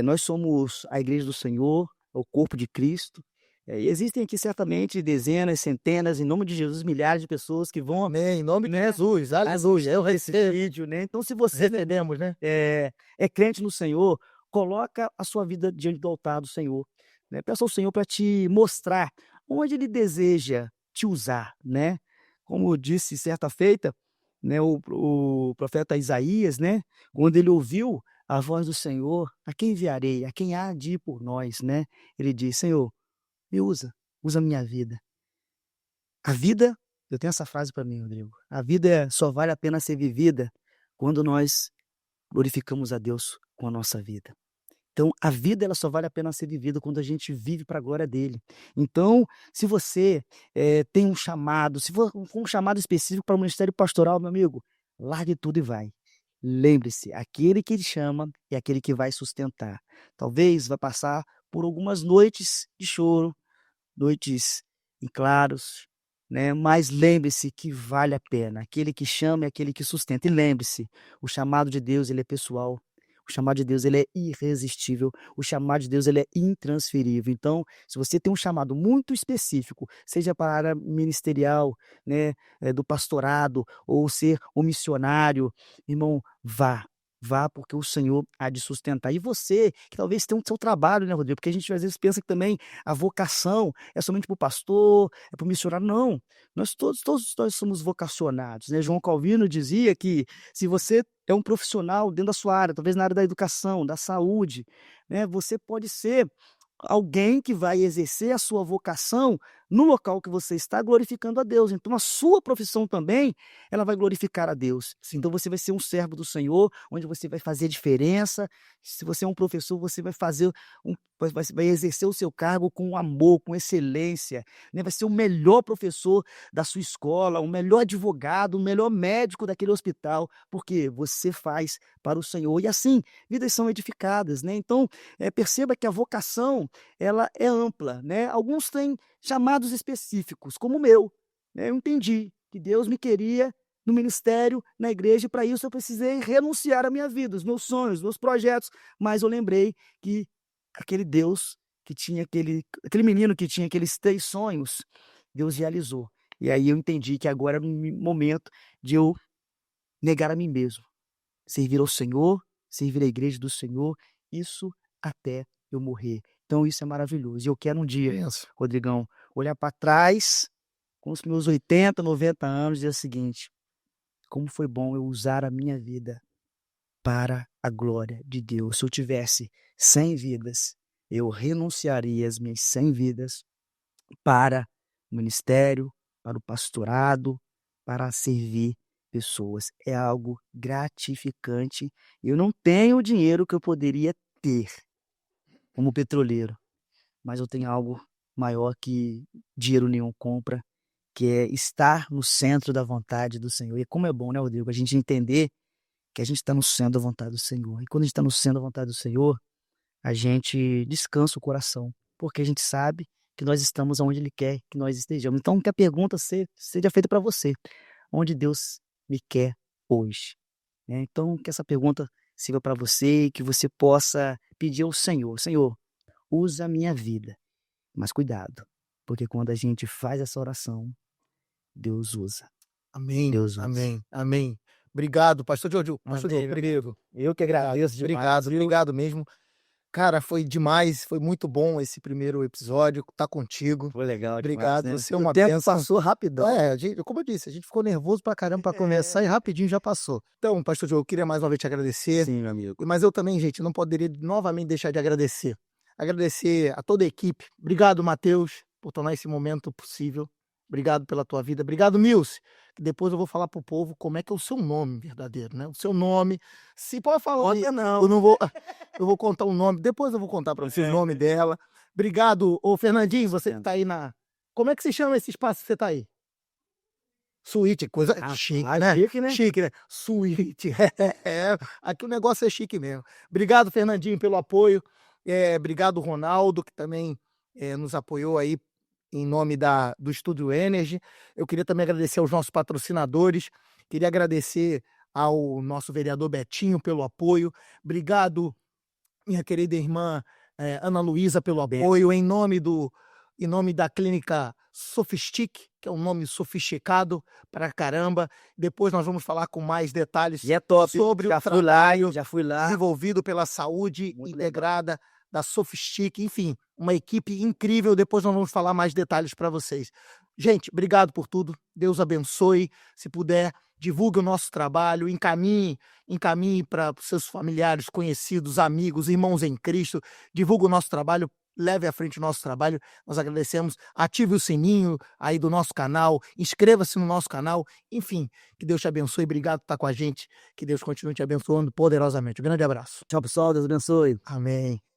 Nós somos a igreja do Senhor, o corpo de Cristo, e existem aqui certamente dezenas, centenas, em nome de Jesus, milhares de pessoas que vão, Amém, em nome de né, Jesus, aleluia, eu recebi vídeo, né. Então, se você recebemos, né? é crente no Senhor, coloca a sua vida diante do altar do Senhor, né. Peça ao Senhor para te mostrar onde Ele deseja te usar, né. Como disse certa feita, né, o profeta Isaías, né, quando ele ouviu a voz do Senhor: "A quem enviarei? A quem há de ir por nós?", né. Ele diz: "Senhor, me usa a minha vida". A vida, eu tenho essa frase para mim, Rodrigo, a vida só vale a pena ser vivida quando nós glorificamos a Deus com a nossa vida. Então, a vida ela só vale a pena ser vivida quando a gente vive para a glória dele. Então, se você, tem um chamado, se for um chamado específico para o ministério pastoral, meu amigo, largue tudo e vai. Lembre-se, aquele que ele chama é aquele que vai sustentar. Talvez vai passar por algumas noites de choro, noites em claros, né, mas lembre-se que vale a pena. Aquele que chama é aquele que sustenta. E lembre-se, o chamado de Deus ele é pessoal. O chamado de Deus ele é irresistível, o chamado de Deus ele é intransferível. Então, se você tem um chamado muito específico, seja para a área ministerial, né, do pastorado, ou ser um missionário, irmão, vá porque o Senhor há de sustentar. E você, que talvez tenha o seu trabalho, né, Rodrigo, porque a gente às vezes pensa que também a vocação é somente para o pastor, é para o missionário, não. Todos nós somos vocacionados, né. João Calvino dizia que se você é um profissional dentro da sua área, talvez na área da educação, da saúde, né, você pode ser alguém que vai exercer a sua vocação no local que você está glorificando a Deus. Então a sua profissão também, ela vai glorificar a Deus. Então você vai ser um servo do Senhor, onde você vai fazer diferença. Se você é um professor, você vai fazer vai exercer o seu cargo com amor, com excelência, né? Vai ser o melhor professor da sua escola, o melhor advogado, o melhor médico daquele hospital, porque você faz para o Senhor. E assim, vidas são edificadas, né? Então, perceba que a vocação, ela é ampla, né? Alguns têm chamados específicos, como o meu, né? Eu entendi que Deus me queria no ministério, na igreja, e para isso eu precisei renunciar à minha vida, os meus sonhos, os meus projetos, mas eu lembrei que aquele Deus que tinha aquele menino que tinha aqueles 3 sonhos, Deus realizou. E aí eu entendi que agora era o momento de eu negar a mim mesmo, servir ao Senhor, servir a igreja do Senhor, isso até eu morrer. Então isso é maravilhoso. E eu quero um dia, Pensa. Rodrigão, olhar para trás com os meus 80, 90 anos e dizer o seguinte: como foi bom eu usar a minha vida para a glória de Deus. Se eu tivesse 100 vidas, eu renunciaria às minhas 100 vidas para o ministério, para o pastorado, para servir pessoas. É algo gratificante. Eu não tenho o dinheiro que eu poderia ter como petroleiro, mas eu tenho algo maior que dinheiro nenhum compra, que é estar no centro da vontade do Senhor. E como é bom, né, Rodrigo, a gente entender que a gente está no centro da vontade do Senhor. E quando a gente está no centro da vontade do Senhor, a gente descansa o coração, porque a gente sabe que nós estamos onde Ele quer que nós estejamos. Então, que a pergunta seja feita para você: onde Deus me quer hoje? Né? Então, que essa pergunta sirva para você e que você possa pedir ao Senhor: Senhor, usa a minha vida. Mas cuidado, porque quando a gente faz essa oração, Deus usa. Amém, Deus usa. amém, amém. Obrigado, pastor Diogo. Pastor Amém, Diogo, obrigado. Eu que agradeço demais. Obrigado, obrigado mesmo. Cara, foi demais, foi muito bom esse primeiro episódio, tá contigo. Foi legal demais, Obrigado, né? você é O uma tempo bênção. passou rapidão. Como eu disse, a gente ficou nervoso pra caramba pra começar e rapidinho já passou. Então, pastor Diogo, eu queria mais uma vez te agradecer. Sim, meu amigo. Mas eu também, gente, não poderia novamente deixar de agradecer. Agradecer a toda a equipe. Obrigado, Matheus, por tornar esse momento possível. Obrigado pela tua vida. Obrigado, Milce. Que depois eu vou falar pro povo como é que é o seu nome verdadeiro, né? O seu nome. Se pode falar, Conta não. eu não vou. Eu vou contar o nome. Depois eu vou contar para você o nome dela. Obrigado, ô Fernandinho, você que tá aí na. Como é que se chama esse espaço que você tá aí? Suíte, coisa chique, né? Chique, né? Chique, né? Suíte. Aqui o negócio é chique mesmo. Obrigado, Fernandinho, pelo apoio. Obrigado, Ronaldo, que também nos apoiou aí em nome do Estúdio Energy. Eu queria também agradecer aos nossos patrocinadores. Queria agradecer ao nosso vereador Betinho pelo apoio. Obrigado, minha querida irmã Ana Luísa, pelo apoio. Em nome da clínica Sofistic, que é um nome sofisticado pra caramba. Depois nós vamos falar com mais detalhes E é top. sobre Já o fui lá, trabalho já fui lá. desenvolvido pela saúde Muito integrada da Sofistic. Enfim, uma equipe incrível. Depois nós vamos falar mais detalhes para vocês. Gente, obrigado por tudo. Deus abençoe. Se puder, divulgue o nosso trabalho, encaminhe para seus familiares, conhecidos, amigos, irmãos em Cristo. Divulgue o nosso trabalho, leve à frente o nosso trabalho. Nós agradecemos. Ative o sininho aí do nosso canal, inscreva-se no nosso canal. Enfim, que Deus te abençoe. Obrigado por estar com a gente. Que Deus continue te abençoando poderosamente. Um grande abraço. Tchau, pessoal. Deus abençoe. Amém.